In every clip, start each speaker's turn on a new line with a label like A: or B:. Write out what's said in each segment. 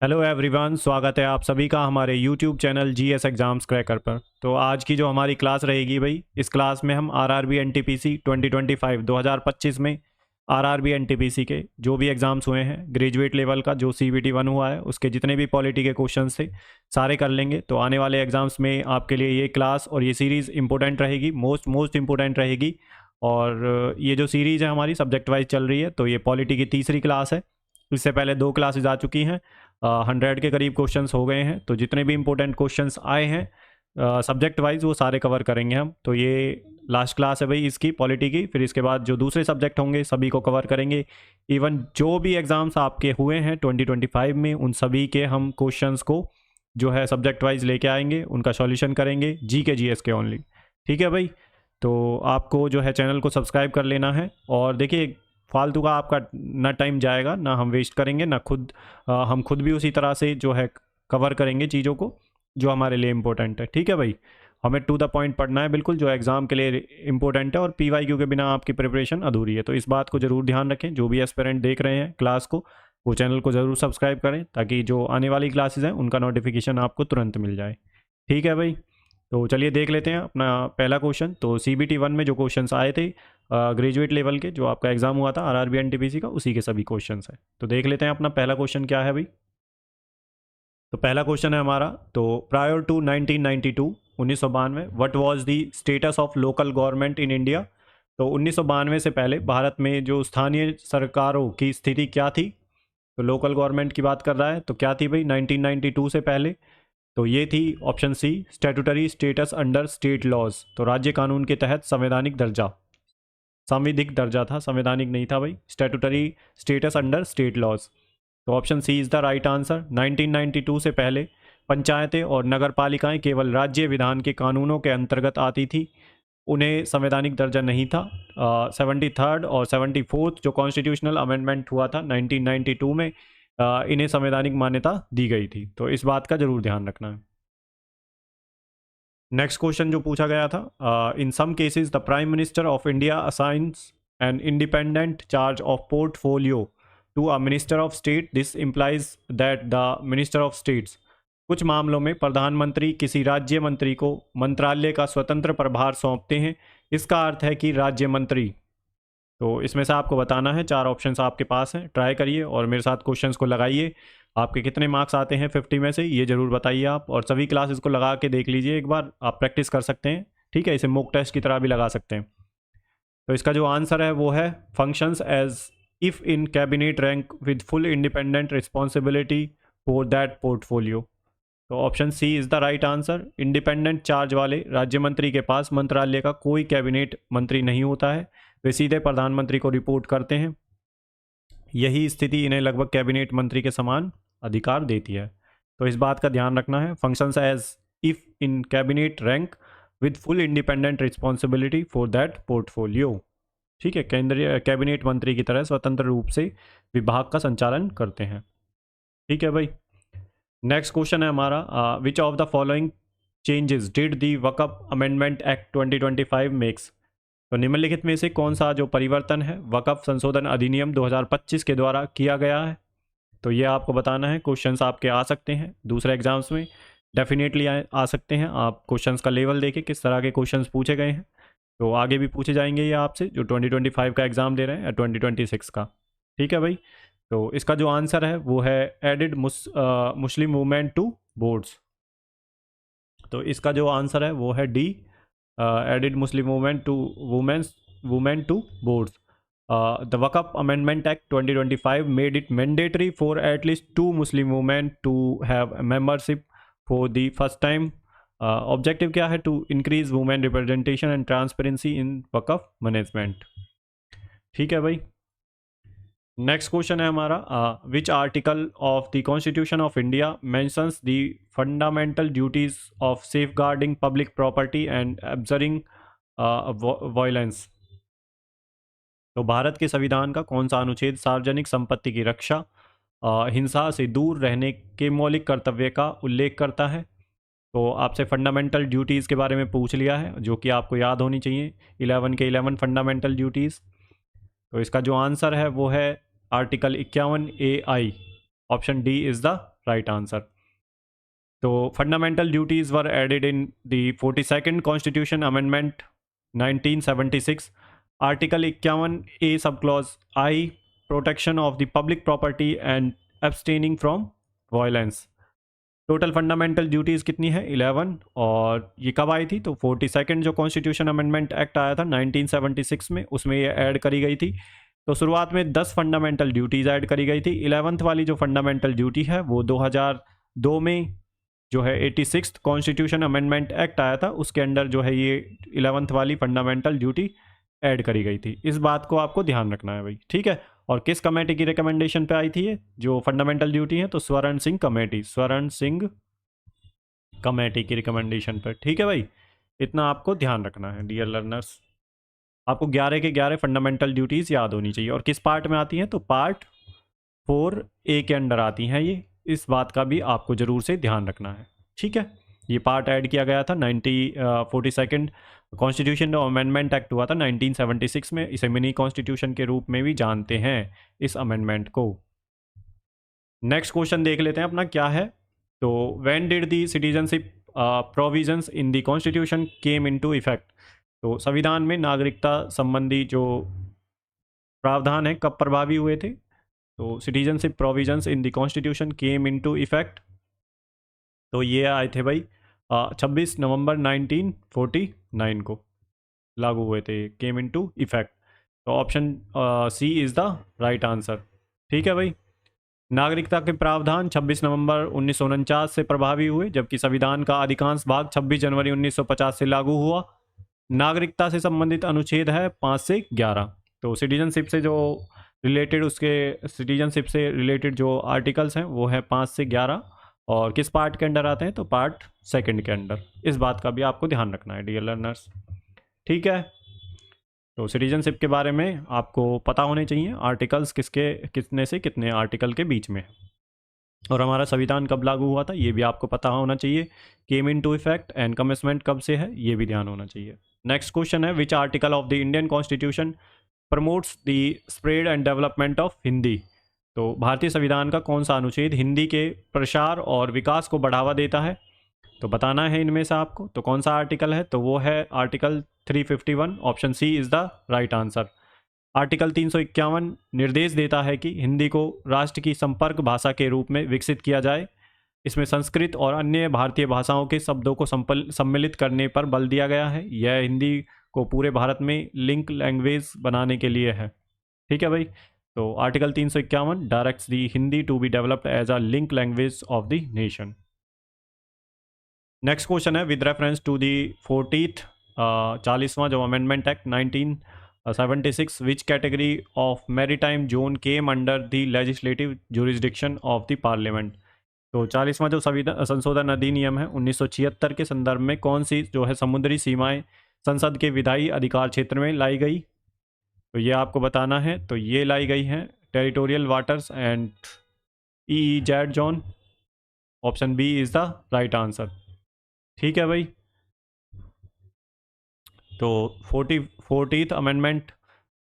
A: Hello everyone, स्वागत है आप सभी का हमारे YouTube channel GS exams cracker पर। तो आज की जो हमारी क्लास रहेगी भाई, इस क्लास में हम आरआरबी एनटीपीसी 2025 में आरआरबी एनटीपीसी के जो भी एग्ज़ाम्स हुए हैं ग्रेजुएट लेवल का, जो सीबीटी 1 हुआ है उसके जितने भी पॉलिटी के क्वेश्चंस थे सारे कर लेंगे। तो आने वाले एग्ज़ाम्स में आपके लिए ये क्लास और ये सीरीज़ इंपॉर्टेंट रहेगी, मोस्ट इंपॉर्टेंट रहेगी। और ये जो सीरीज़ है हमारी सब्जेक्ट वाइज चल रही है, तो ये पॉलिटी की तीसरी क्लास है। इससे पहले 2 क्लासेज आ चुकी हैं, 100 के करीब क्वेश्चंस हो गए हैं। तो जितने भी इंपॉर्टेंट क्वेश्चंस आए हैं सब्जेक्ट वाइज वो सारे कवर करेंगे हम। तो ये लास्ट क्लास है भाई इसकी पॉलिटी की। फिर इसके बाद जो दूसरे सब्जेक्ट होंगे सभी को कवर करेंगे। इवन जो भी एग्ज़ाम्स आपके हुए हैं 2025 में, उन सभी के हम क्वेश्चंस को जो है सब्जेक्ट वाइज लेके आएंगे, उनका सॉल्यूशन करेंगे, जी के जीएस के ओनली। ठीक है भाई। तो आपको जो है चैनल को सब्सक्राइब कर लेना है। और देखिए, फालतू का आपका ना टाइम जाएगा, ना हम वेस्ट करेंगे, ना हम खुद भी उसी तरह से जो है कवर करेंगे चीज़ों को जो हमारे लिए इम्पोर्टेंट है। ठीक है भाई, हमें टू द पॉइंट पढ़ना है बिल्कुल, जो एग्ज़ाम के लिए इम्पोर्टेंट है। और पीवाईक्यू के बिना आपकी प्रिपरेशन अधूरी है। तो इस बात को ज़रूर ध्यान रखें। जो भी एस्पिरेंट देख रहे हैं क्लास को, वो चैनल को ज़रूर सब्सक्राइब करें, ताकि जो आने वाली क्लासेस हैं उनका नोटिफिकेशन आपको तुरंत मिल जाए। ठीक है भाई। तो चलिए देख लेते हैं अपना पहला क्वेश्चन। तो सीबीटी 1 में जो क्वेश्चंस आए थे ग्रेजुएट लेवल के, जो आपका एग्जाम हुआ था आरआरबी एनटीपीसी का, उसी के सभी क्वेश्चंस हैं। तो देख लेते हैं अपना पहला क्वेश्चन क्या है भाई। तो पहला क्वेश्चन है हमारा, तो prior to 1992 1992 what was the status of local government in India. तो 1992 से पहले भारत में जो स्थानीय सरकारों की स्थिति क्या थी। तो लोकल गवर्नमेंट की बात कर रहा है, तो क्या थी भाई 1992 से पहले। तो ये थी option C, statutory status under state laws. तो राज्य कानून के तहत संवैधानिक दर्जा, सांविधिक दर्जा था, संवैधानिक नहीं था भाई। Statutory status under state laws. तो option C is the right answer. 1992 से पहले पंचायतें और नगर पालिकाएं केवल राज्य विधान के कानूनों के अंतर्गत आती थी, उन्हें संवैधानिक दर्जा नहीं था। 73rd और 74th जो कॉन्स्टिट्यूशनल अमेंडमेंट हुआ था 1992 में, इन्हें संवैधानिक मान्यता दी गई थी। तो इस बात का जरूर ध्यान रखना है। नेक्स्ट क्वेश्चन जो पूछा गया था, in some cases the prime minister of India assigns an independent charge of portfolio to a minister of state, this implies that the minister of states. कुछ मामलों में प्रधानमंत्री किसी राज्य मंत्री को मंत्रालय का स्वतंत्र प्रभार सौंपते हैं। इसका अर्थ है कि राज्य मंत्री। तो इसमें से आपको बताना है, 4 ऑप्शंस आपके पास हैं, ट्राई करिए और मेरे साथ क्वेश्चंस को लगाइए। आपके कितने मार्क्स आते हैं 50 में से, ये ज़रूर बताइए आप। और सभी क्लासेस को लगा के देख लीजिए एक बार, आप प्रैक्टिस कर सकते हैं। ठीक है, इसे मॉक टेस्ट की तरह भी लगा सकते हैं। तो इसका जो आंसर है वो है functions as if in cabinet rank with full independent responsibility for that portfolio. तो option C is the right answer. Independent charge वाले राज्य मंत्री के पास मंत्रालय का कोई कैबिनेट मंत्री नहीं होता है, वे सीधे प्रधानमंत्री को रिपोर्ट करते हैं। यही स्थिति इन्हें लगभग कैबिनेट मंत्री के समान अधिकार देती है। तो इस बात का ध्यान रखना है, functions as if in cabinet rank with full independent responsibility for that portfolio. ठीक है, केंद्रीय कैबिनेट मंत्री की तरह स्वतंत्र रूप से विभाग का संचालन करते हैं। ठीक है भाई। नेक्स्ट क्वेश्चन है हमारा, विच of the following changes did the Waqf amendment act 2025 makes. तो निम्नलिखित में से कौन सा जो परिवर्तन है वकफ संशोधन अधिनियम 2025 के द्वारा किया गया है। तो ये आपको बताना है। क्वेश्चंस आपके आ सकते हैं दूसरे एग्जाम्स में, डेफिनेटली आ सकते हैं। आप क्वेश्चंस का लेवल देखें किस तरह के क्वेश्चंस पूछे गए हैं। तो आगे भी पूछे जाएंगे ये आपसे जो 2025 का एग्ज़ाम दे रहे हैं या 2026 का। ठीक है भाई। तो इसका जो आंसर है वो है added Muslim women to boards. तो इसका जो आंसर है वो है D, added Muslim women to boards. The Waqf amendment act 2025 made it mandatory for at least 2 Muslim women to have membership for the first time. Objective क्या है, to increase women representation and transparency in Waqf management. ठीक है भाई। Next question है हमारा, which article of the constitution of India mentions the fundamental duties of safeguarding public property and abjuring violence. तो भारत के संविधान का कौन सा अनुच्छेद सार्वजनिक संपत्ति की रक्षा, हिंसा से दूर रहने के मौलिक कर्तव्य का उल्लेख करता है। तो आपसे फंडामेंटल ड्यूटीज़ के बारे में पूछ लिया है, जो कि आपको याद होनी चाहिए, 11 के 11 फंडामेंटल ड्यूटीज़। तो इसका जो आंसर है वो है article 51 AI। Option D is the right answer. तो fundamental duties were added in the 42nd constitution amendment 1976। Article 51A sub clause I, protection of the public property and abstaining from violence. Total fundamental duties कितनी है? 11। और ये कब आई थी? तो 42nd जो constitution amendment act आया था 1976 में, उसमें ये ऐड करी गई थी। तो शुरुआत में 10 फंडामेंटल ड्यूटीज़ ऐड करी गई थी। 11th वाली जो फंडामेंटल ड्यूटी है वो 2002 में जो है 86th कॉन्स्टिट्यूशन अमेंडमेंट एक्ट आया था, उसके अंडर जो है ये 11th वाली फंडामेंटल ड्यूटी ऐड करी गई थी। इस बात को आपको ध्यान रखना है भाई, ठीक है। और किस कमेटी की रिकमेंडेशन पे आई थी ये जो फंडामेंटल ड्यूटी है? तो स्वर्ण सिंह कमेटी, स्वर्ण सिंह कमेटी की रिकमेंडेशन पर, ठीक है भाई। इतना आपको ध्यान रखना है डियर लर्नर्स। आपको 11 के 11 फंडामेंटल ड्यूटीज़ याद होनी चाहिए। और किस पार्ट में आती हैं? तो पार्ट 4A के अंडर आती हैं ये। इस बात का भी आपको ज़रूर से ध्यान रखना है, ठीक है। ये पार्ट ऐड किया गया था 42nd कॉन्स्टिट्यूशन अमेंडमेंट एक्ट हुआ था 1976 में। इसे मिनी कॉन्स्टिट्यूशन के रूप में भी जानते हैं इस अमेंडमेंट को। नेक्स्ट क्वेश्चन देख लेते हैं अपना क्या है। तो when did the citizenship provisions in the constitution came into effect. तो संविधान में नागरिकता संबंधी जो प्रावधान है कब प्रभावी हुए थे? तो citizenship provisions in the constitution came into effect, तो ये आए थे भाई 26 नवंबर 1949 को लागू हुए थे, केम इनटू इफेक्ट। तो option C is the right answer, ठीक है भाई। नागरिकता के प्रावधान 26 नवंबर 1949 से प्रभावी हुए, जबकि संविधान का अधिकांश भाग 26 जनवरी 1950 से लागू हुआ। नागरिकता से संबंधित अनुच्छेद है 5 से 11। तो सिटीजनशिप से जो रिलेटेड उसके सिटीजनशिप से रिलेटेड जो आर्टिकल्स हैं वो है 5 से 11। और किस पार्ट के अंडर आते हैं? तो पार्ट 2 के अंडर। इस बात का भी आपको ध्यान रखना है डियर लर्नर्स, ठीक है। तो सिटीजनशिप के बारे में आपको पता होने चाहिए आर्टिकल्स किसके कितने से कितने आर्टिकल के बीच में है। और हमारा संविधान कब लागू हुआ था ये भी आपको पता होना चाहिए। केम इन टू इफेक्ट एंड कमेंसमेंट कब से है ये भी ध्यान होना चाहिए। नेक्स्ट क्वेश्चन है which article of the Indian constitution promotes the spread and development of Hindi. तो भारतीय संविधान का कौन सा अनुच्छेद हिंदी के प्रसार और विकास को बढ़ावा देता है? तो बताना है इनमें से आपको। तो कौन सा आर्टिकल है? तो वो है article 351। Option C is the right answer. Article 351 निर्देश देता है कि हिंदी को राष्ट्र की संपर्क भाषा के रूप में विकसित किया जाए। इसमें संस्कृत और अन्य भारतीय भाषाओं के शब्दों को सम्मिलित करने पर बल दिया गया है। यह हिंदी को पूरे भारत में लिंक लैंग्वेज बनाने के लिए है, ठीक है भाई। तो article 351 directs the Hindi to be developed as a link language of the nation. Next question है with reference to the 40th 40वां जो amendment act 1976 which category of maritime zone came under the legislative jurisdiction of the parliament. तो 40वां जो संशोधन अधिनियम है 1976 के संदर्भ में कौन सी जो है समुद्री सीमाएं संसद के विधायी अधिकार क्षेत्र में लाई गई? तो ये आपको बताना है। तो ये लाई गई हैं territorial waters and EEZ zone. Option B is the right answer, ठीक है भाई। तो 40th अमेंडमेंट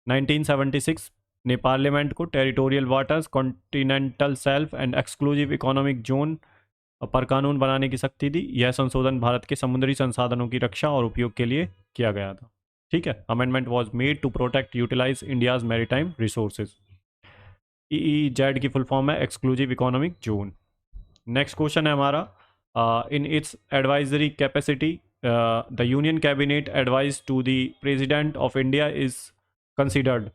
A: 1976 ने पार्लियामेंट को territorial waters, continental self and exclusive economic zone पर कानून बनाने की शक्ति दी। यह संशोधन भारत के समुद्री संसाधनों की रक्षा और उपयोग के लिए किया गया था, ठीक है। Amendment was made to protect utilize India's maritime resources. EEZ की फुल फॉर्म है exclusive economic zone. Next question है हमारा in its advisory capacity the union cabinet advise to the president of India is considered.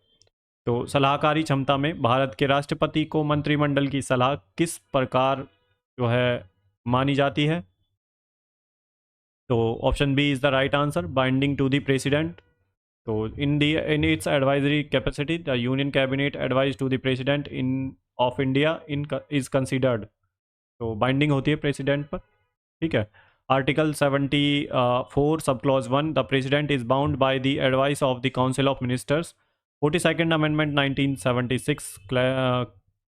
A: तो सलाहकारी क्षमता में भारत के राष्ट्रपति को मंत्रिमंडल की सलाह किस प्रकार जो है मानी जाती है? तो option B is the right answer, binding to the president. तो in its advisory capacity the union cabinet advise to the president in of India in is considered. तो बाइंडिंग होती है प्रेसिडेंट पर, ठीक है। Article 74 sub clause 1 the president is bound by the advice of the council of ministers. 42nd amendment 1976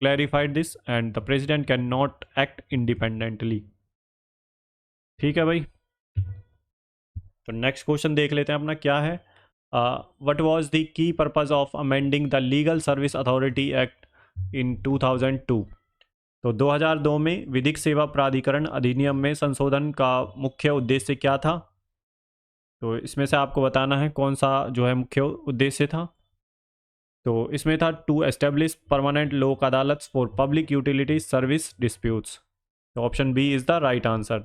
A: clarified this and the president can not act independently, ठीक है भाई। तो नेक्स्ट क्वेश्चन देख लेते हैं अपना क्या है। What was the key purpose of amending the legal service authority act in 2002। तो 2002 में विधिक सेवा प्राधिकरण अधिनियम में संशोधन का मुख्य उद्देश्य क्या था? तो इसमें से आपको बताना है कौन सा जो है मुख्य उद्देश्य था। तो इसमें था to establish permanent Lok Adalat for public utility service disputes. तो option B is the right answer.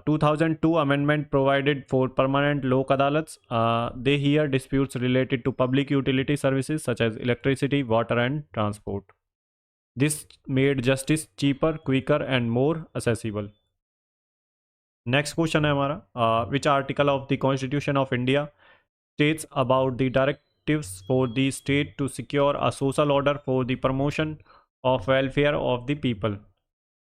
A: 2002 amendment provided for permanent लोक अदालत्स. They hear disputes related to public utility services such as electricity, water and transport. This made justice cheaper, quicker and more accessible. Next question है हमारा, which article of the Constitution of India states about the directives for the state to secure a social order for the promotion of welfare of the people.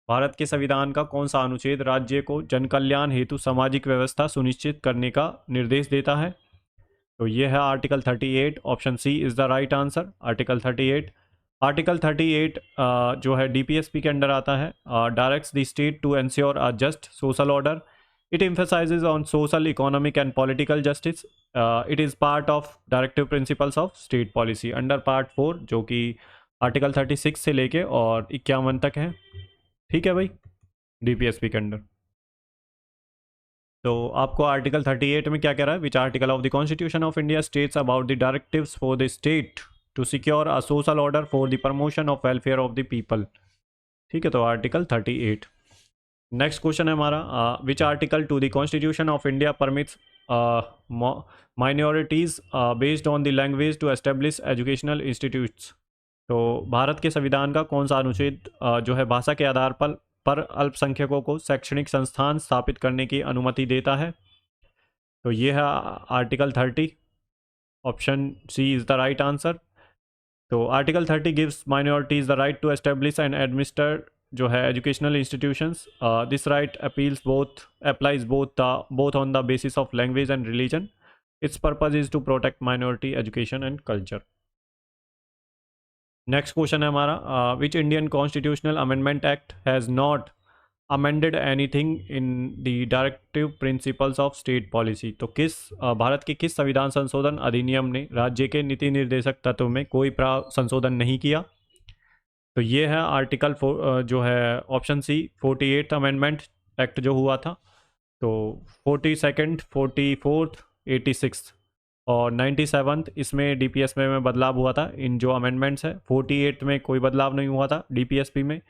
A: Bharat के संविधान का कौन सा अनुच्छेद राज्य को जन कल्याण हेतु सामाजिक व्यवस्था सुनिश्चित करने का निर्देश देता है? तो ये है article 38। Option C is the right answer, article 38। Article 38 जो है डीपीएसपी के अंडर आता है। Directs the state to ensure a just social order. It emphasizes on social, economic and political justice. It is part of directive principles of state policy under part 4, जो कि article 36 से लेके और 51 तक है। ठीक है भाई, डीपीएसपी के अंडर। तो आपको आर्टिकल 38 में क्या कह रहा है? Which article of the constitution of India states about the directives for the state to secure a social order for the promotion of welfare of the people. ठीक है, तो आर्टिकल 38। नेक्स्ट क्वेश्चन है हमारा, which article to the constitution of India permits minorities based on the language to establish educational institutes. तो भारत के संविधान का कौन सा अनुच्छेद जो है भाषा के आधार पर अल्पसंख्यकों को शैक्षणिक संस्थान स्थापित करने की अनुमति देता है? तो ये है article 30। Option C is the right answer. तो article 30 gives minorities the right to establish and administer जो है educational institutions. This right applies both on the basis of language and religion. Its purpose is to protect minority education and culture. Next question है हमारा, which Indian constitutional amendment act has not amended anything in the directive principles of state policy. तो भारत के किस संविधान संशोधन अधिनियम ने राज्य के नीति निर्देशक तत्व में कोई संशोधन नहीं किया? तो ये है आर्टिकल जो है option C 48th amendment act जो हुआ था। तो 42nd, 44th, 86th और 97th इसमें डीपीएसपी में बदलाव हुआ था। इन जो अमेंडमेंट्स है, 48 में कोई बदलाव नहीं हुआ था डीपीएसपी में।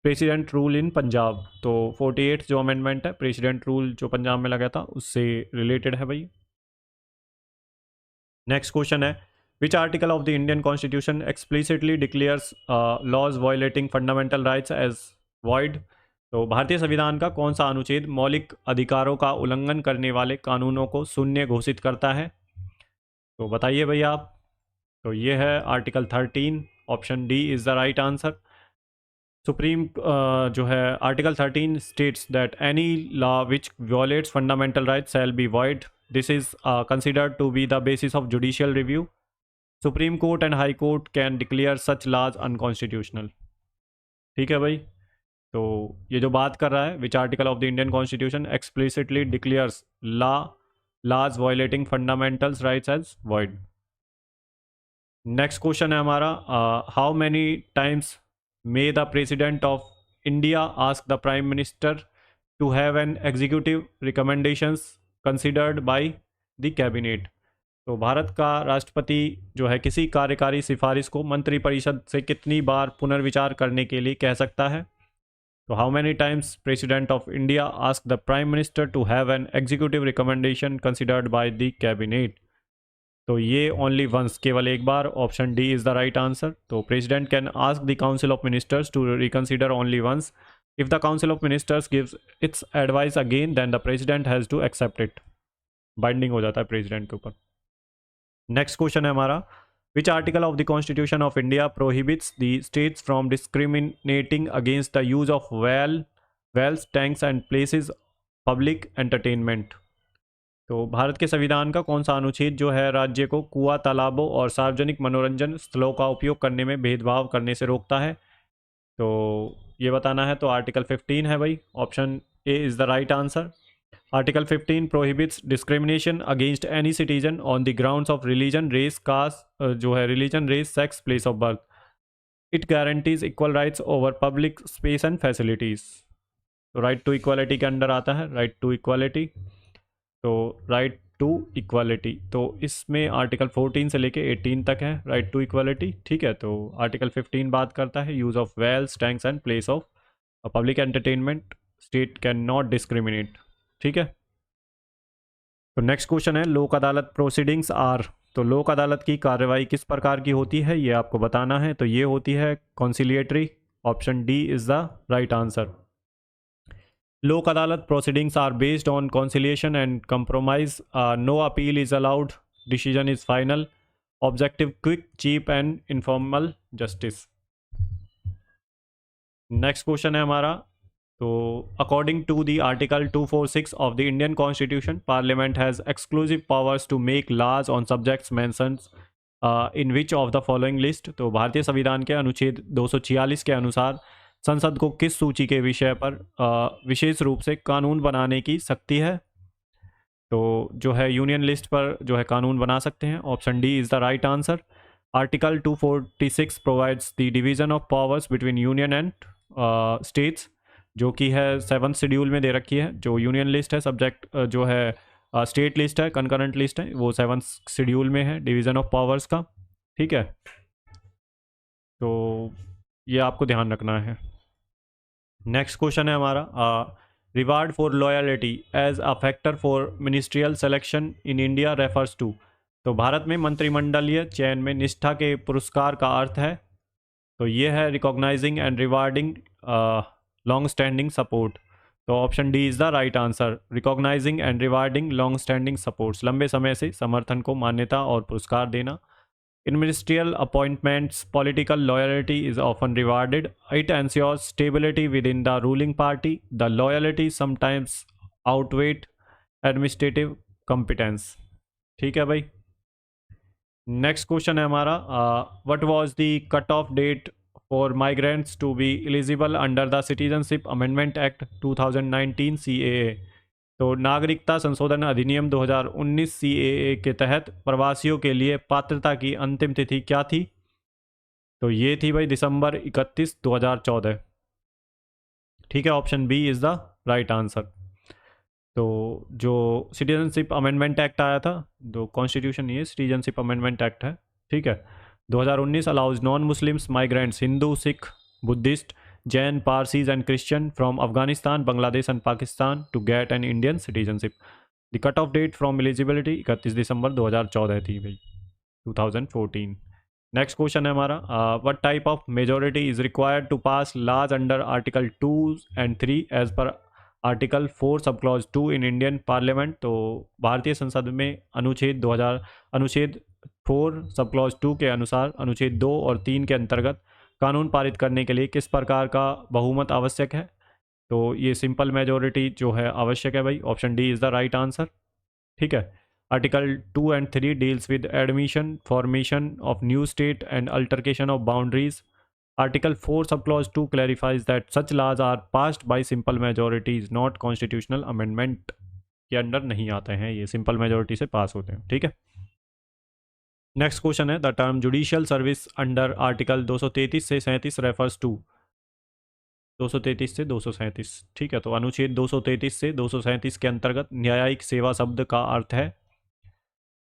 A: प्रेसिडेंट रूल इन पंजाब, तो 48 जो अमेंडमेंट है प्रेसिडेंट रूल जो पंजाब में लगा था उससे रिलेटेड है भाई। नेक्स्ट क्वेश्चन है, which article of the Indian constitution explicitly declares laws violating fundamental rights as void. तो भारतीय संविधान का कौन सा अनुच्छेद मौलिक अधिकारों का उल्लंघन करने वाले कानूनों को शून्य घोषित करता है? तो बताइए भैया आप। तो ये है article 13। Option D is the right answer. Supreme जो है article 13 states that any law which violates fundamental rights shall be void. This is considered to be the basis of judicial review. Supreme court and high court can declare such laws unconstitutional. ठीक है भाई, तो ये जो बात कर रहा है which article of the Indian constitution explicitly declares laws violating fundamentals rights as void. Next question है हमारा, how many times may the president of India ask the prime minister to have an executive recommendations considered by the cabinet. तो भारत का राष्ट्रपति जो है किसी कार्यकारी सिफारिश को मंत्रिपरिषद से कितनी बार पुनर्विचार करने के लिए कह सकता है? तो how many times president of India ask the prime minister to have an executive recommendation considered by the cabinet? तो ये ओनली वंस, केवल एक बार। Option D is the right answer. तो president can ask the council of ministers to reconsider only once. If the council of ministers gives its advice again then the president has to accept it. Binding हो जाता है president के ऊपर। Next question है हमारा, which article of the constitution of India prohibits the states from discriminating against the use of wells, tanks and places public entertainment. तो भारत के संविधान का कौन सा अनुच्छेद जो है राज्य को कुआं, तालाबों और सार्वजनिक मनोरंजन स्थलों का उपयोग करने में भेदभाव करने से रोकता है? तो ये बताना है। तो आर्टिकल 15 है भाई। Option A is the right answer. Article 15 prohibits discrimination against any citizen on the grounds of religion, race, caste जो है religion, race, sex, place of birth. It guarantees equal rights over public space and facilities. तो right to equality के under आता है right to equality. तो right to equality तो इसमें article 14 से लेके 18 तक है राइट टू इक्वालिटी। ठीक है, तो आर्टिकल 15 बात करता है use of wells tanks and place of public entertainment, state can not discriminate. ठीक है, तो नेक्स्ट क्वेश्चन है लोक अदालत प्रोसीडिंग्स आर। तो लोक अदालत की कार्रवाई किस प्रकार की होती है ये आपको बताना है। तो ये होती है conciliatory. Option D is the right answer. Lok Adalat proceedings are based on conciliation and compromise, no appeal is allowed, decision is final, objective, quick, cheap and informal justice. Next question है हमारा। तो according to the article 246 of the Indian constitution, parliament has exclusive powers to make laws on subjects mentions in which of the following list. तो भारतीय संविधान के अनुच्छेद 246 के अनुसार संसद को किस सूची के विषय पर विशेष रूप से कानून बनाने की शक्ति है। तो जो है यूनियन लिस्ट पर जो है कानून बना सकते हैं। Option D is the right answer. Article 246 provides the division of powers between union and states, जो कि है 7th शेड्यूल में दे रखी है। जो यूनियन लिस्ट है सब्जेक्ट जो है स्टेट लिस्ट है, कंकरेंट लिस्ट है, वो 7th शेड्यूल में है डिवीज़न ऑफ पावर्स का। ठीक है, तो ये आपको ध्यान रखना है। नेक्स्ट क्वेश्चन है हमारा reward for loyalty as a factor for ministerial selection in India refers to. तो भारत में मंत्रिमंडलीय चयन में निष्ठा के पुरस्कार का अर्थ है। तो ये है recognising and rewarding long standing support. तो option D is the right answer. Recognising and rewarding long standing supports, लंबे समय से समर्थन को मान्यता और पुरस्कार देना। In ministerial appointments, political loyalty is often rewarded. It ensures stability within the ruling party. The loyalty sometimes outweigh administrative competence. ठीक है भाई। नेक्स्ट क्वेश्चन है हमारा what was the cut off date for migrants to be eligible under the citizenship amendment act 2019 CAA। तो नागरिकता संशोधन अधिनियम 2019 CAA के तहत प्रवासियों के लिए पात्रता की अंतिम तिथि क्या थी। तो ये थी भाई दिसंबर 31, 2014। ठीक है, option B is the right answer. तो जो सिटीजनशिप अमेंडमेंट एक्ट आया था, तो कॉन्स्टिट्यूशन ये सिटीजनशिप अमेंडमेंट एक्ट है। ठीक है, 2019 allows non Muslims migrants Hindu, Sikh, Buddhist, Jain, Parsis and Christian from Afghanistan, Bangladesh and Pakistan to get an Indian citizenship. The cut off date from eligibility 31 December 2014 थी भाई, 2014। नेक्स्ट क्वेश्चन है हमारा what type of majority is required to pass laws under article 2 and 3 as per article 4 sub clause 2 in Indian parliament. तो भारतीय संसद में अनुच्छेद 4 sub clause 2 के अनुसार अनुच्छेद 2 और 3 के अंतर्गत कानून पारित करने के लिए किस प्रकार का बहुमत आवश्यक है। तो ये सिंपल मेजोरिटी जो है आवश्यक है भाई। Option D is the right answer. ठीक है, article 2 and 3 deals with admission, formation of new state and altercation of boundaries. Article 4 sub clause 2 clarifies that such laws are passed by simple majorities not constitutional amendment के under नहीं आते हैं, ये simple majority से पास होते हैं। ठीक है, नेक्स्ट क्वेश्चन है the term judicial service under article 233 से 37 रेफर्स टू। 233 से 237। ठीक है, तो अनुच्छेद 233 से 237 के अंतर्गत न्यायिक सेवा शब्द का अर्थ है।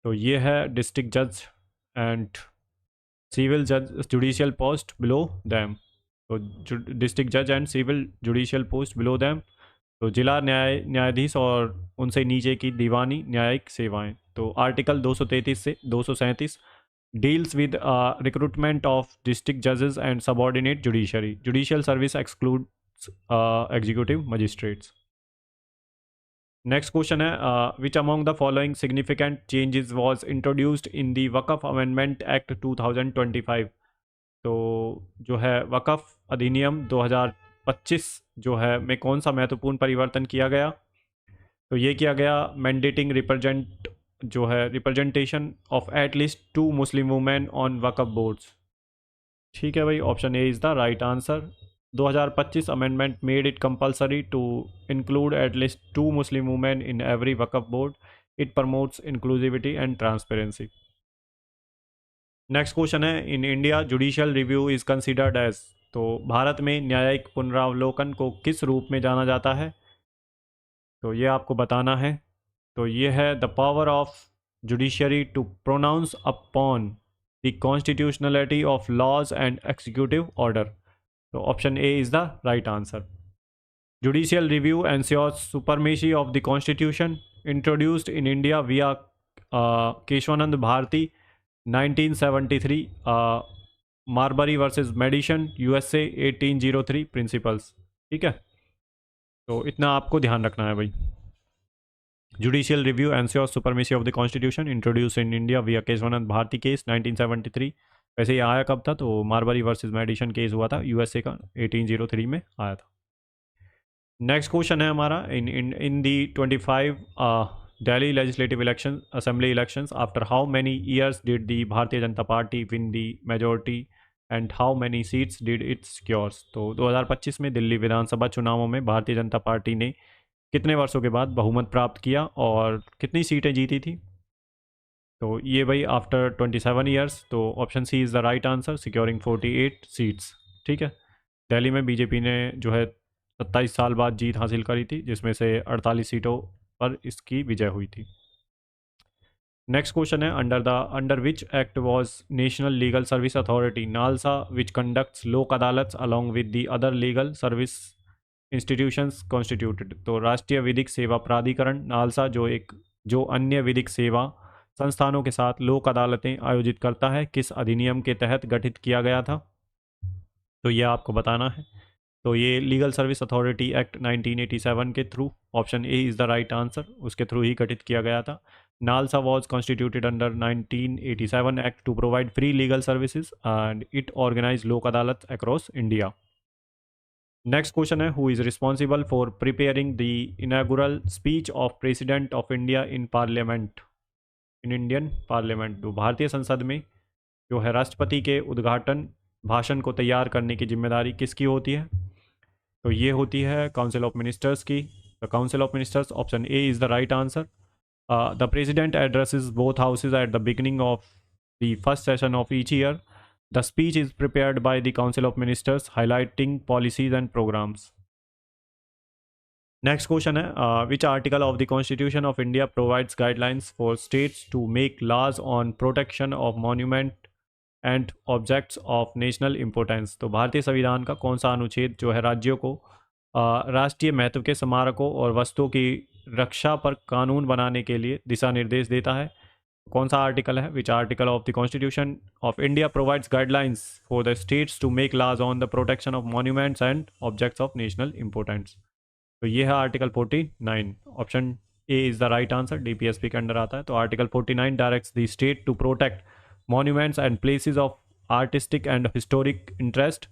A: तो ये है डिस्ट्रिक्ट जज एंड सिविल जज जुडिशियल पोस्ट बिलो दैम। तो डिस्ट्रिक्ट जज and civil judicial post below them. तो जिला न्यायाधीश और उनसे नीचे की दीवानी न्यायिक सेवाएं। तो आर्टिकल 233 से 237 deals with recruitment of district जजेस and subordinate judiciary. Judicial service excludes executive magistrates. Next question है which among the following significant changes was introduced in the Waqf amendment act 2025। तो जो है वक़फ़ अधिनियम 2025 जो है में कौन सा महत्वपूर्ण परिवर्तन किया गया। तो ये किया गया mandating representation of at least 2 Muslim women on Waqf boards. ठीक है भाई, option A is the right answer. 2025 amendment made it compulsory to include at least 2 Muslim women in every Waqf board. It promotes inclusivity and transparency. Next question है, in India judicial review is considered as. तो भारत में न्यायिक पुनरावलोकन को किस रूप में जाना जाता है? तो ये आपको बताना है। तो ये है the power of judiciary to pronounce upon the constitutionality of laws and executive order. तो option A is the right answer. Judicial review ensures supremacy of the constitution, introduced in India via Kesavananda Bharati 1973, Marbury versus Madison USA 1803 principles. ठीक है, तो इतना आपको ध्यान रखना है भाई। Judicial review ensures supremacy of the constitution, introduce in India via Kesavananda Bharti case 1973। वैसे ये आया कब था? तो मार्बरी वर्सेस मेडिसन केस हुआ था यूएसए का, 1803 में आया था। नेक्स्ट क्वेश्चन है हमारा, इन दी 25 Delhi legislative election assembly elections after how many years did the Bharatiya Janata party win the majority and how many seats did it secures. तो 2025 में दिल्ली विधानसभा चुनावों में भारतीय जनता पार्टी ने कितने वर्षों के बाद बहुमत प्राप्त किया और कितनी सीटें जीती थी? तो ये भाई आफ्टर 27 ईयर्स। तो option C is the right answer, securing 48 seats. ठीक है, दिल्ली में बीजेपी ने जो है 27 साल बाद जीत हासिल करी थी, जिसमें से 48 सीटों पर इसकी विजय हुई थी। नेक्स्ट क्वेश्चन है, under which act was national legal service authority NALSA which conducts लोक अदालत along with the other legal service institutions constituted. तो राष्ट्रीय विधिक सेवा प्राधिकरण नालसा जो अन्य विधिक सेवा संस्थानों के साथ लोक अदालतें आयोजित करता है, किस अधिनियम के तहत गठित किया गया था? तो ये आपको बताना है। तो ये लीगल सर्विस अथॉरिटी एक्ट 1987 के through, option A is the right answer, उसके थ्रू ही गठित किया गया था। NALSA was constituted under 1987 act to provide free legal services and it organize Lok Adalat across India. Next question है, who is responsible for preparing the inaugural speech of president of India in parliament, in Indian parliament. तो भारतीय संसद में जो है राष्ट्रपति के उद्घाटन भाषण को तैयार करने की जिम्मेदारी किसकी होती है? तो ये होती है काउंसिल ऑफ मिनिस्टर्स की। The council of ministers, option A is the right answer. The president addresses both houses at the beginning of the first session of each year. The speech is prepared by the council of ministers highlighting policies and programmes. Next question है, which article of the constitution of India provides guidelines for states to make laws on protection of monument and objects of national importance. तो भारतीय संविधान का कौन सा अनुच्छेद जो है राज्यों को राष्ट्रीय महत्व के स्मारकों और वस्तुओं की रक्षा पर कानून बनाने के लिए दिशा निर्देश देता है? कौन सा आर्टिकल है? Which article of the constitution of India provides guidelines for the states to make laws on the protection of monuments and objects of national importance. तो ये है article 49, option A is the right answer, DPSP के under आता है। तो article 49 directs the state to protect monuments and places of artistic and historic interest.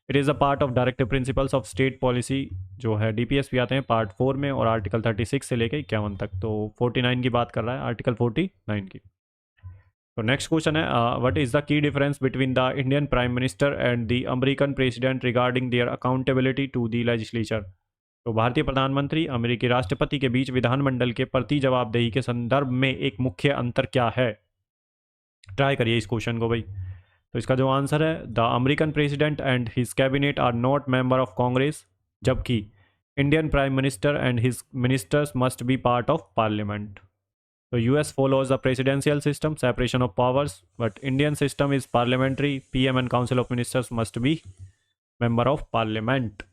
A: It is a part of directive principles of state policy, जो है DPS भी आते हैं part 4 में और आर्टिकल 36 से लेकर 51 तक। तो 49 की बात कर रहा है, आर्टिकल 49 की। तो नेक्स्ट क्वेश्चन है, what is the key difference between the Indian prime minister and the American president regarding their accountability to the legislature. तो भारतीय प्रधानमंत्री अमेरिकी राष्ट्रपति के बीच विधानमंडल के प्रति जवाबदेही के संदर्भ में एक मुख्य अंतर क्या है? ट्राई करिए इस क्वेश्चन को भाई। तो इसका जो आंसर है, the American president and his cabinet are not member of Congress, जबकि Indian prime minister and his ministers must be part of parliament. तो US follows the presidential system separation of powers, but Indian system is parliamentary, PM and council of ministers must be member of parliament.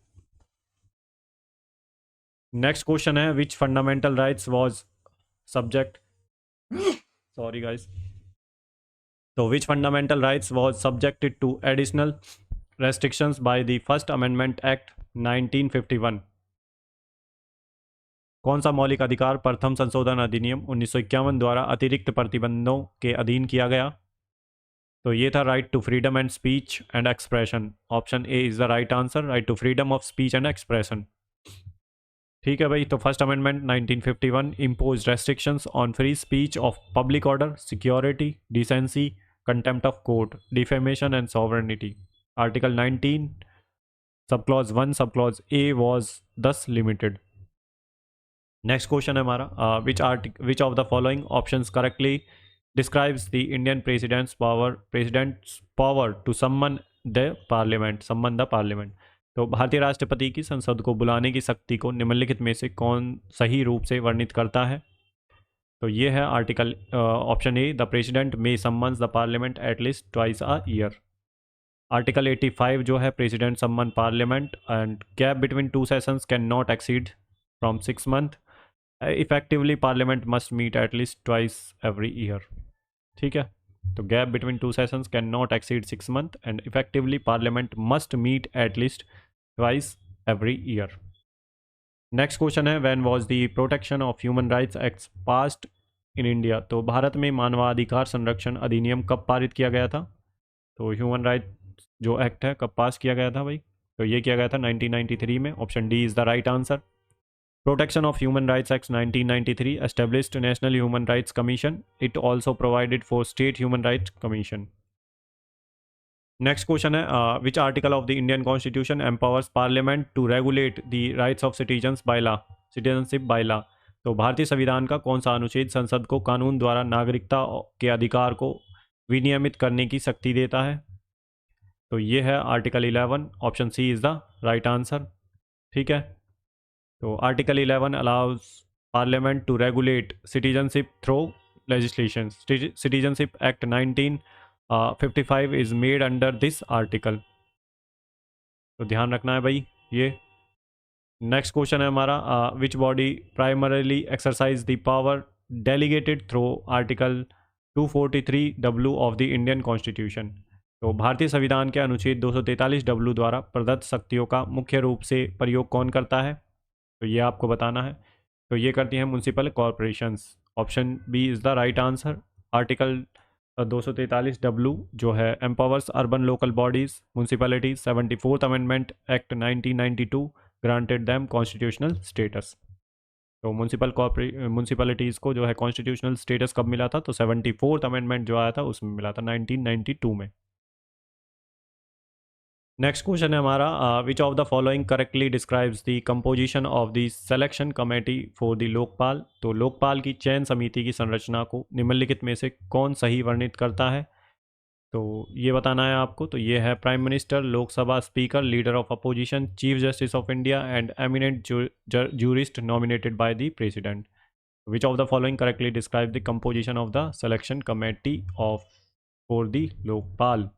A: Next question है, which fundamental rights was subject sorry guys So, which fundamental rights was subjected to additional restrictions by the First Amendment Act 1951? कौन सा मौलिक अधिकार प्रथम संशोधन अधिनियम 1951 द्वारा अतिरिक्त प्रतिबंधों के अधीन किया गया? तो ये था right to freedom and speech and expression, option A is the right answer, right to freedom of speech and expression. ठीक है भाई, तो first amendment 1951 impose restrictions on free speech of public order, security, decency, contempt of court, defamation and sovereignty. Article 19, subclause 1, subclause A was thus limited. Next question है हमारा, which of the following options correctly describes the Indian president's power to summon the parliament। तो भारतीय राष्ट्रपति की संसद को बुलाने की शक्ति को निम्नलिखित में से कौन सही रूप से वर्णित करता है? तो ये है article option A, the president may summons the parliament at least twice a year. Article 85 जो है, president summon parliament and gap between two sessions can not exceed from 6 month. Effectively parliament must meet at least twice every year. ठीक है, तो gap between two sessions can not exceed 6 month and effectively parliament must meet at least twice every year. Next question है, when was the protection of human rights act passed in India? तो भारत में मानवाधिकार संरक्षण अधिनियम कब पारित किया गया था? तो ह्यूमन राइट्स जो एक्ट है कब पास किया गया था भाई? तो ये किया गया था 1993 में। Option D is the right answer. Protection of human rights act 1993 established national human rights commission. It also provided for state human rights commission. Next question है, which article of the Indian constitution empowers parliament to regulate the rights of citizenship by law? तो भारतीय संविधान का कौन सा अनुच्छेद संसद को कानून द्वारा नागरिकता के अधिकार को विनियमित करने की शक्ति देता है? तो ये है article 11। Option C is the right answer. ठीक है, तो article 11 allows parliament to regulate citizenship through legislation. Citizenship act 1955 is made under this article. तो ध्यान रखना है भाई ये। नेक्स्ट क्वेश्चन है हमारा, which body primarily exercise the power delegated through article 243W of the Indian constitution? तो भारतीय संविधान के अनुच्छेद 243W द्वारा प्रदत्त शक्तियों का मुख्य रूप से प्रयोग कौन करता है? तो ये आपको बताना है। तो ये करती हैं municipal corporations. Option B is the right answer. Article 243W जो है empowers urban local bodies municipalities. 74th amendment act 1992 granted them constitutional status. तो म्यूनसिपैलिटीज़ को जो है कॉन्स्टिट्यूशनल स्टेटस कब मिला था? तो 74th अमेंडमेंट जो आया था उसमें मिला था 1992 में। नेक्स्ट क्वेश्चन है हमारा, विच of the following correctly describes the composition of the selection committee for the Lokpal? तो लोकपाल की चयन समिति की संरचना को निम्नलिखित में से कौन सही वर्णित करता है? तो ये बताना है आपको। तो ये है prime minister, Lok Sabha speaker, leader of opposition, chief justice of India and eminent jurist nominated by the president. Which of the following correctly describe the composition of the selection committee of for the Lokpal?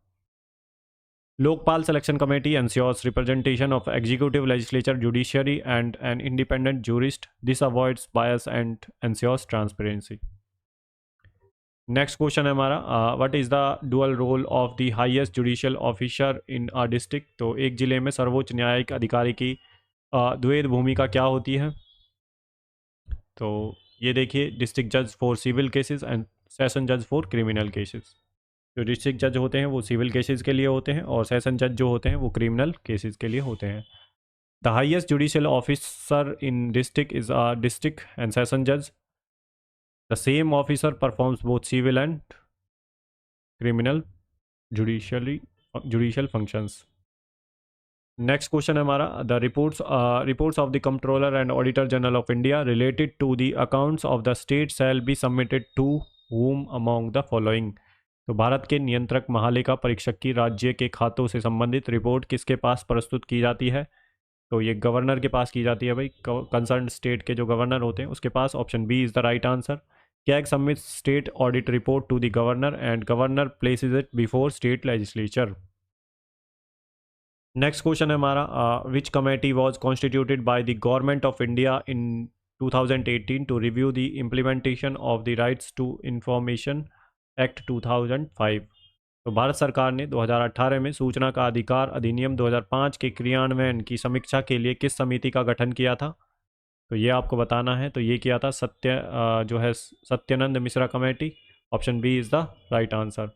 A: Lokpal Selection Committee ensures representation of executive, legislature, judiciary, and an independent jurist. This avoids bias and ensures transparency. Next question है हमारा, what is the dual role of the highest judicial officer in a district? तो एक जिले में सर्वोच्च न्यायिक अधिकारी की द्वैध भूमिका क्या होती है? तो ये देखिए, डिस्ट्रिक्ट जज for civil cases and session जज फॉर क्रिमिनल केसेस। जो डिस्ट्रिक्ट जज होते हैं वो सिविल केसेस के लिए होते हैं और सेशन जज जो होते हैं वो क्रिमिनल केसेस के लिए होते हैं। The highest judicial officer in district is a district and session जज। The same officer performs both civil and criminal judicial functions. Next question है हमारा, the reports of the controller and auditor general of India related to the accounts of the state shall be submitted to whom among the following? तो भारत के नियंत्रक महालेखा परीक्षक की राज्य के खातों से संबंधित रिपोर्ट किसके पास प्रस्तुत की जाती है? तो ये गवर्नर के पास की जाती है भाई, कंसर्न स्टेट के जो गवर्नर होते हैं उसके पास। Option B is the right answer. CAG submits state audit report to the governor and governor places it before state legislature. Next question है हमारा, which committee was constituted by the government of India in 2018 to review the implementation of the rights to information act 2005? तो भारत सरकार ने 2018 में सूचना का अधिकार अधिनियम 2005 के क्रियान्वयन की समीक्षा के लिए किस समिति का गठन किया था? तो ये आपको बताना है। तो ये किया था जो है Satyanand Mishra committee. Option B is the right answer.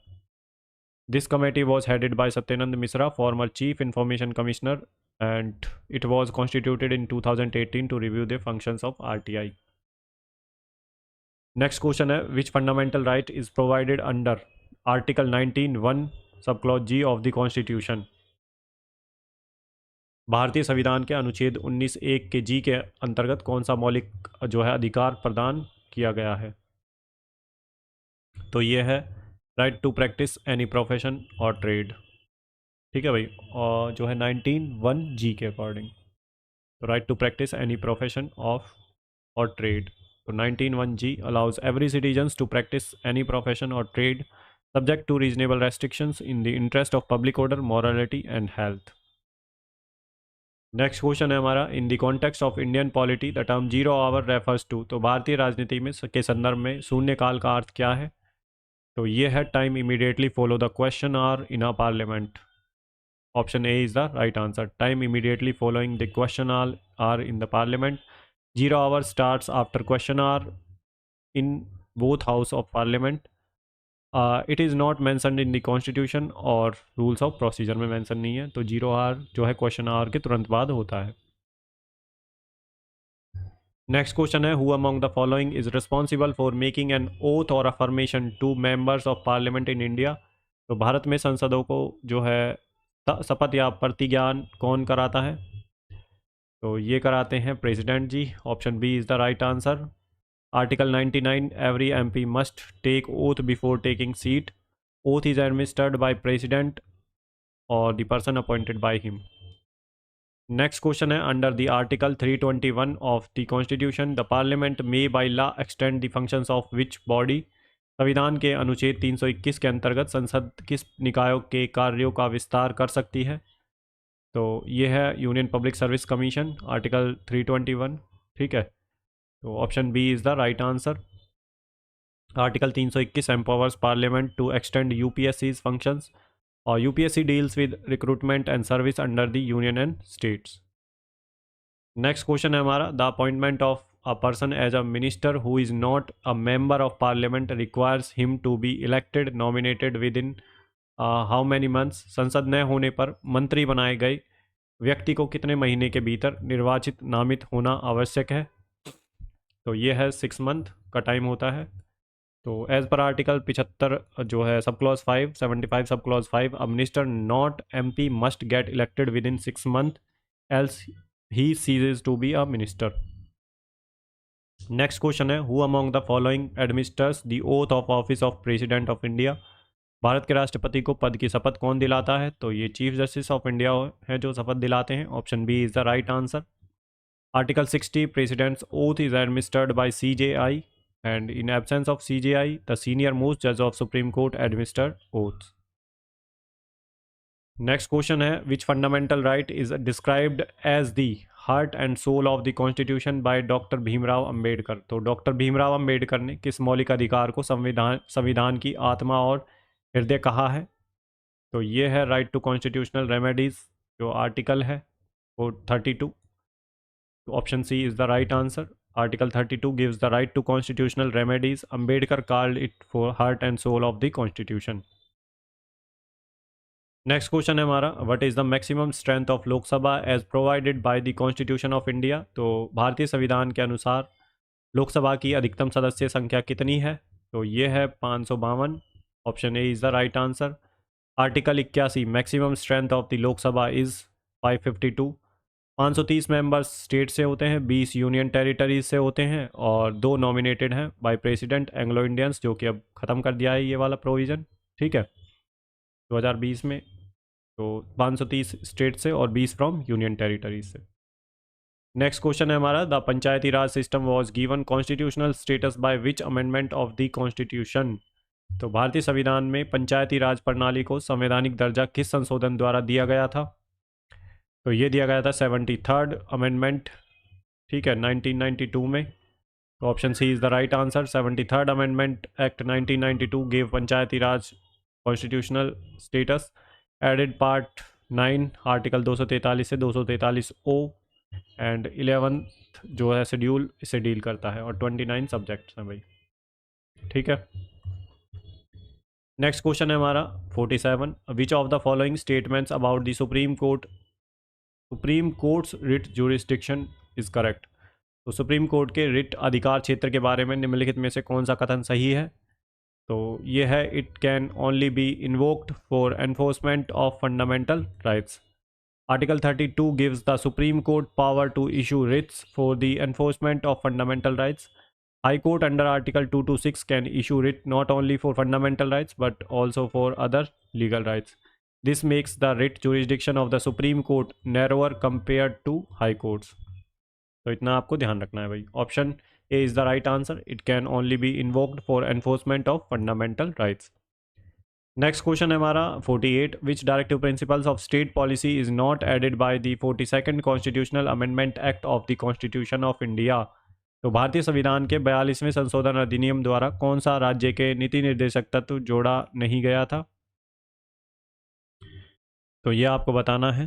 A: This committee was headed by Satyanand Mishra, former chief information commissioner, and it was constituted in 2018 to review the functions of RTI। Next question है, which fundamental right is provided under article 19(1) sub clause G of the constitution? भारतीय संविधान के अनुच्छेद 19(1) के G के अंतर्गत कौन सा मौलिक जो है अधिकार प्रदान किया गया है? तो ये है right to practice any profession or trade. ठीक है भाई, और जो है 19(1)(g) के अकॉर्डिंग, तो right to practice any profession of or trade. तो 19(1)(g) allows every citizens to practice any profession or trade subject to reasonable restrictions in the interest of public order, morality and health। Next question है हमारा, in the context of Indian polity the term zero hour refers to. तो भारतीय राजनीति में के संदर्भ में शून्यकाल का अर्थ क्या है? तो ये है time immediately follow the question hour in a parliament. Option A is the right answer, time immediately following the question hour in the parliament. Zero hour starts after question hour in both house of parliament. It is not mentioned in the constitution और rules of procedure में mention नहीं है। तो zero are जो है question are के तुरंत बाद होता है। नेक्स्ट क्वेश्चन है, who among the following is responsible for making an oath और affirmation to members of parliament in India. तो भारत में संसदों को जो है शपथ या प्रतिज्ञान कौन कराता है? तो ये कराते हैं president ji. Option B is the right answer. Article 99, every MP must take oath before taking seat. Oath is administered by president और the person appointed by him. Next question है, under the article 321 of the constitution the parliament may by law extend the functions of which body. संविधान के अनुच्छेद 321 के अंतर्गत संसद किस निकायों के कार्यों का विस्तार कर सकती है? तो ये है union public service commission, article 321। ठीक है, तो option B is the right answer. Article 321 empowers parliament to extend UPSC's functions, और UPSC deals with recruitment and service under the union and states. Next question है हमारा, the appointment of a person as a minister who is not a member of parliament requires him to be elected nominated within how many months. संसद न होने पर मंत्री बनाए गए व्यक्ति को कितने महीने के भीतर निर्वाचित नामित होना आवश्यक है? तो ये है 6 मंथ का टाइम होता है। तो एज पर आर्टिकल 75 जो है सब clause 5, 75 sub clause 5, a minister not MP must get elected within 6 month else he ceases to be a minister. Next question है, who among the following administers the oath of office of president of India. भारत के राष्ट्रपति को पद की शपथ कौन दिलाता है? तो ये चीफ जस्टिस ऑफ इंडिया है जो शपथ दिलाते हैं। Option B is the right answer. Article 60 president's oath is administered by CJI and in absence of CJI, the senior most judge of Supreme Court administered oaths. Next question है, which fundamental right is described as the heart and soul of the Constitution by doctor Bhimrao Ambedkar. तो doctor Bhimrao Ambedkar ने किस मौलिक अधिकार को संविधान की आत्मा और हृदय कहा है? तो ये है राइट टू कॉन्स्टिट्यूशनल रेमेडीज, जो आर्टिकल है वो 32। तो option C is the right answer. Article 32 gives the right to constitutional remedies. Ambedkar called it for heart and soul of the constitution. Next question है हमारा, what is the maximum strength of Lok Sabha as provided by the constitution of India. तो भारतीय संविधान के अनुसार लोकसभा की अधिकतम सदस्य संख्या कितनी है? तो ये है 552। Option A is the right answer. Article 81, maximum strength of the Lok Sabha is 552। 530 members state से होते हैं, 20 यूनियन टेरिटरीज से होते हैं, और 2 नॉमिनेटेड हैं बाय प्रेसिडेंट एंग्लो इंडियंस, जो कि अब ख़त्म कर दिया है ये वाला प्रोविज़न। ठीक है, 2020 में। तो 530 स्टेट से और 20 फ्रॉम यूनियन टेरिटरीज से। नेक्स्ट क्वेश्चन है हमारा, the Panchayati Raj system was given constitutional status by which amendment of the constitution. तो भारतीय संविधान में पंचायती राज प्रणाली को संवैधानिक दर्जा किस संशोधन द्वारा दिया गया था? तो ये दिया गया था 73rd अमेंडमेंट। ठीक है, 1992 में। तो option C is the right answer. 73rd amendment act 1992 gave Panchayati Raj constitutional status, added part 9 article 243 से 243 ओ, एंड 11th जो है शेड्यूल इसे डील करता है, और 29 सब्जेक्ट्स हैं भाई। ठीक है, नेक्स्ट क्वेश्चन है हमारा 47, विच of the following statements about the supreme courts writ jurisdiction is correct. तो सुप्रीम कोर्ट के रिट अधिकार क्षेत्र के बारे में निम्नलिखित में से कौन सा कथन सही है? तो ये है, it can only be invoked for enforcement of fundamental rights. Article 32 gives the supreme court power to issue writs for the enforcement of fundamental rights. High Court under Article 226 can issue writ not only for fundamental rights but also for other legal rights. This makes the writ jurisdiction of the Supreme Court narrower compared to High Courts. तो इतना आपको ध्यान रखना है भाई. Option A is the right answer. It can only be invoked for enforcement of fundamental rights. Next question है हमारा 48. Which directive principles of state policy is not added by the 42nd constitutional amendment act of the constitution of India. तो भारतीय संविधान के 42वें संशोधन अधिनियम द्वारा कौन सा राज्य के नीति निर्देशक तत्व जोड़ा नहीं गया था. तो ये आपको बताना है.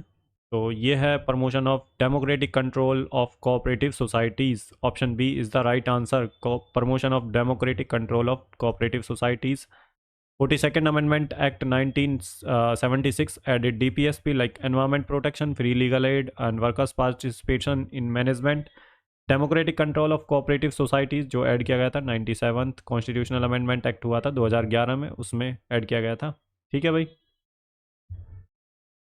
A: तो ये है promotion of democratic control of cooperative societies. Option B is the right answer. Promotion of democratic control of cooperative societies. 42nd Amendment Act 1976 added DPSP like environment protection, free legal aid and workers participation in management. Democratic control of cooperative societies जो add किया गया था 97th constitutional amendment act हुआ था 2011 में, उसमें add किया गया था. ठीक है भाई.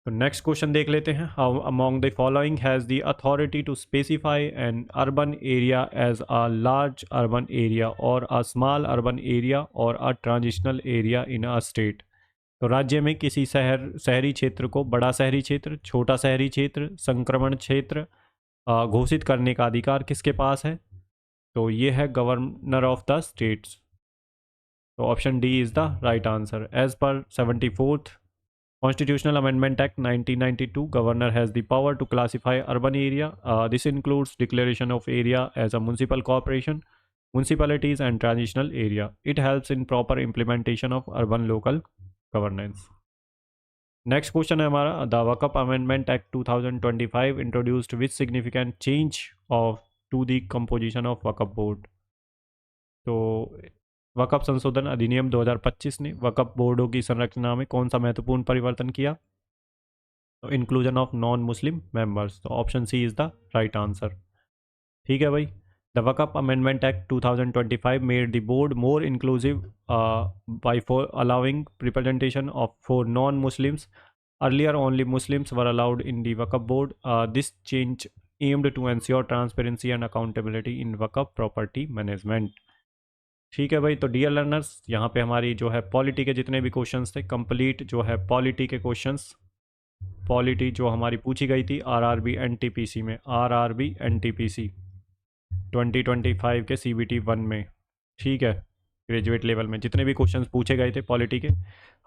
A: तो नेक्स्ट क्वेश्चन देख लेते हैं. How among the following has the authority to specify an urban area as a large urban area और अ स्मॉल अर्बन एरिया और a transitional area in a state. तो राज्य में किसी शहरी क्षेत्र को बड़ा शहरी क्षेत्र, छोटा शहरी क्षेत्र, संक्रमण क्षेत्र घोषित करने का अधिकार किसके पास है. तो ये है गवर्नर ऑफ द स्टेट्स. तो option D is the right answer. As पर 74th Constitutional Amendment Act 1992, Governor has the power to classify urban area. This includes declaration of area as a municipal corporation, municipalities and transitional area. It helps in proper implementation of urban local governance. Next question है हमारा. The Waqf Amendment Act 2025 introduced which significant change to the composition of Waqf Board. तो वक़फ़ संशोधन अधिनियम 2025 ने वक़फ़ बोर्डों की संरचना में कौन सा महत्वपूर्ण परिवर्तन किया. तो inclusion of non Muslim members. तो option C is the right answer. ठीक है भाई. The Waqf amendment act 2025 made the board more inclusive by for allowing representation of for non Muslims. Earlier only Muslims were allowed in the Waqf board. This change aimed to ensure transparency and accountability in Waqf property management. ठीक है भाई. तो dear learners, यहाँ पे हमारी जो है polity के जितने भी क्वेश्चंस थे कंप्लीट जो है पॉलिटी के क्वेश्चंस, पॉलिटी जो हमारी पूछी गई थी आरआरबी एनटीपीसी में, आरआरबी एनटीपीसी 2025 के सीबीटी 1 में. ठीक है. ग्रेजुएट लेवल में जितने भी क्वेश्चंस पूछे गए थे पॉलिटी के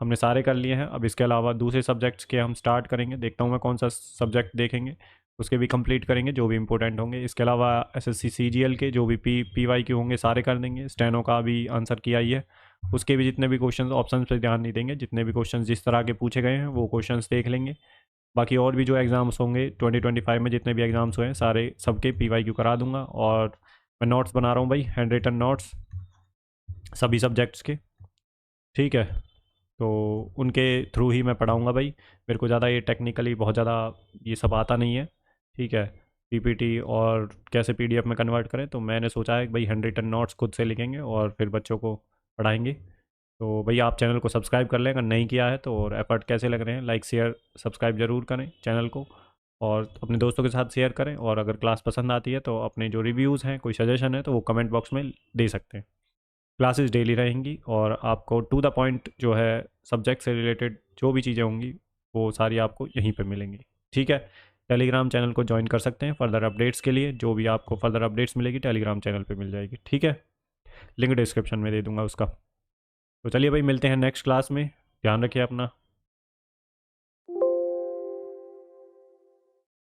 A: हमने सारे कर लिए हैं. अब इसके अलावा दूसरे सब्जेक्ट्स के हम स्टार्ट करेंगे. देखता हूँ मैं कौन सा सब्जेक्ट देखेंगे, उसके भी कंप्लीट करेंगे जो भी इंपॉर्टेंट होंगे. इसके अलावा एसएससी सीजीएल के जो भी पीवाईक्यू होंगे सारे कर देंगे. स्टेनो का भी आंसर किया ही है, उसके भी जितने भी क्वेश्चंस ऑप्शन पे ध्यान नहीं देंगे. जितने भी क्वेश्चंस जिस तरह के पूछे गए हैं वो क्वेश्चंस देख लेंगे. बाकी और भी जो एग्ज़ाम्स होंगे 2025 में जितने भी एग्ज़ाम्स हुए हैं सारे सबके पीवाईक्यू करा दूंगा. और मैं नोट्स बना रहा हूँ भाई, हैंड रिटन नोट्स सभी सब्जेक्ट्स के. ठीक है. तो उनके थ्रू ही मैं पढ़ाऊँगा भाई. मेरे को ज़्यादा ये टेक्निकली बहुत ज़्यादा ये सब आता नहीं है. ठीक है. पीपीटी और कैसे पीडीएफ में कन्वर्ट करें, तो मैंने सोचा है कि भाई हैंड रिटन नोट्स खुद से लिखेंगे और फिर बच्चों को पढ़ाएंगे. तो भाई आप चैनल को सब्सक्राइब कर लें अगर नहीं किया है तो. और एफर्ट कैसे लग रहे हैं, लाइक शेयर सब्सक्राइब ज़रूर करें चैनल को और अपने दोस्तों के साथ शेयर करें. और अगर क्लास पसंद आती है तो अपने जो रिव्यूज़ हैं, कोई सजेशन है तो वो कमेंट बॉक्स में दे सकते हैं. क्लासेस डेली रहेंगी और आपको टू द पॉइंट जो है सब्जेक्ट से रिलेटेड जो भी चीज़ें होंगी वो सारी आपको यहीं पे मिलेंगी. ठीक है. टेलीग्राम चैनल को ज्वाइन कर सकते हैं फर्दर अपडेट्स के लिए. जो भी आपको फर्दर अपडेट्स मिलेगी टेलीग्राम चैनल पे मिल जाएगी. ठीक है. लिंक डिस्क्रिप्शन में दे दूंगा उसका. तो चलिए भाई मिलते हैं नेक्स्ट क्लास में. ध्यान रखिए अपना.